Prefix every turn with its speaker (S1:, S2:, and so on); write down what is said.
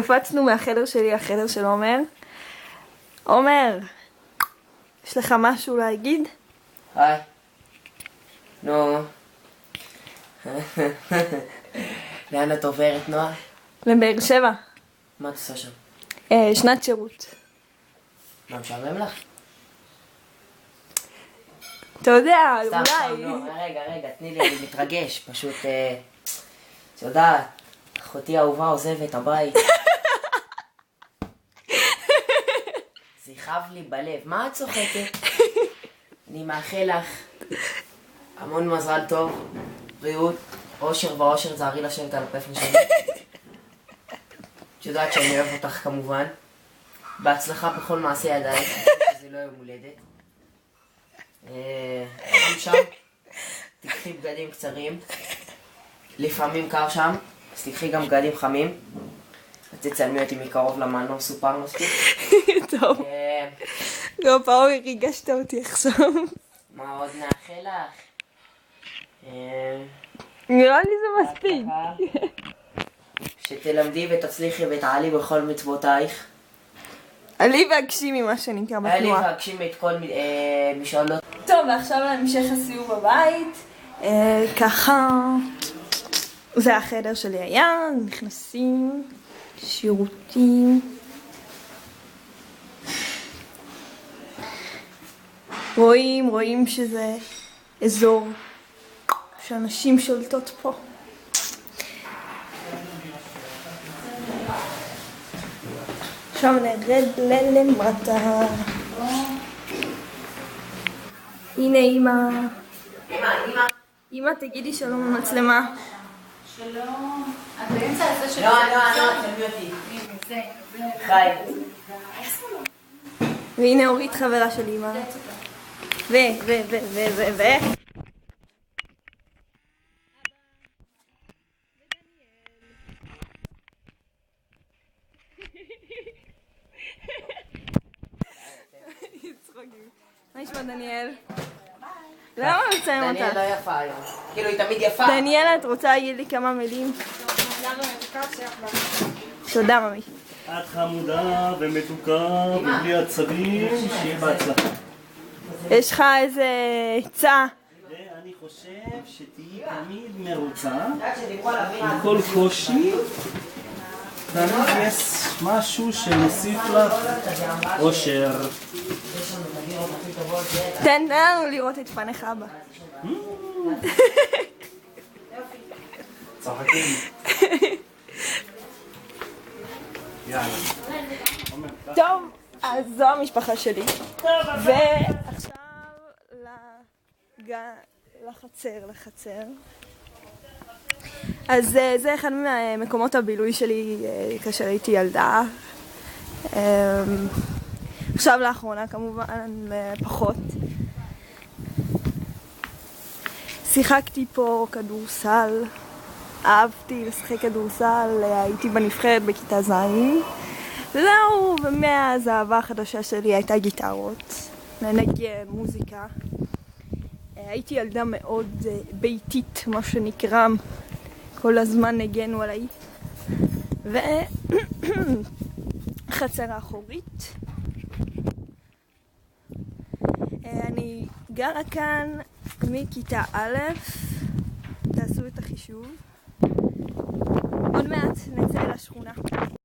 S1: קפצנו מהחדר שלי לחדר של עומר. עומר, יש לך משהו להגיד?
S2: היי. נו. לאן את עוברת, נועה?
S1: לבאר שבע.
S2: מה את עושה שם?
S1: שנת שירות.
S2: מה משעמם לך?
S1: אתה יודע,
S2: סתם,
S1: אולי.
S2: נו, רגע, תני לי, אני מתרגש, פשוט, את יודעת, אחותי האהובה עוזבת הבית. זה יכאב לי בלב. מה את צוחקת? אני מאחל לך המון מזל טוב, בריאות, אושר ואושר, זהרי לשבת על הפפן שלי. את יודעת שאני אוהב אותך כמובן. בהצלחה בכל מעשה ידייך, שזה לא יום הולדת. גם שם, תקחי בגדים קצרים. לפעמים קר שם, אז תקחי גם בגדים חמים. תצלמי אותי מקרוב למה אני לא מסופר מספיק.
S1: טוב. לא, פאור, ריגשת אותי עכשיו.
S2: מה עוד נאחל לך?
S1: נראה לי זה מספיק.
S2: שתלמדי ותצליחי ותעלי בכל מצוותייך.
S1: עלי והגשימי מה שנקרא בתנועה.
S2: עלי והגשימי את כל משאלות.
S1: טוב, ועכשיו להמשך הסיור בבית. ככה, זה החדר שלי היה, נכנסים, שירותים. רואים שזה אזור שאנשים שולטות פה. עכשיו נרד למטה. הנה אמא. אמא, תגידי שלום למצלמה.
S3: שלום. את באמצע הזה של...
S2: לא, תלמי אותי. חי.
S1: והנה אורית חברה של אמא. ו... מה נשמע דניאל? למה מצאים אותך?
S2: דניאל לא יפה היום. כאילו היא תמיד יפה.
S1: דניאלה, את רוצה להגיד לי כמה מילים? תודה ממי.
S4: את חמודה ומתוקה ובלי עצבים, שיהיה בהצלחה.
S1: יש לך איזה עצה?
S4: ואני חושב שתהיי תמיד מרוצה, עם כל קושי, תמיד יש משהו שמוסיף לך אושר.
S1: תן לנו לראות את פניך אבא.
S4: צוחקים.
S1: טוב, אז זו המשפחה שלי. ועכשיו לחצר. אז זה אחד ממקומות הבילוי שלי כאשר הייתי ילדה. עכשיו לאחרונה כמובן פחות. שיחקתי פה כדורסל, אהבתי לשחק כדורסל, הייתי בנבחרת בכיתה ז'. זהו, ומאז האהבה החדשה שלי הייתה גיטרות, לנגן מוזיקה. הייתי ילדה מאוד ביתית, מה שנקרא, כל הזמן נגנו עליי. וחצר האחורית. אני גרה כאן מכיתה א', תעשו את החישוב. עוד מעט נצא לשכונה.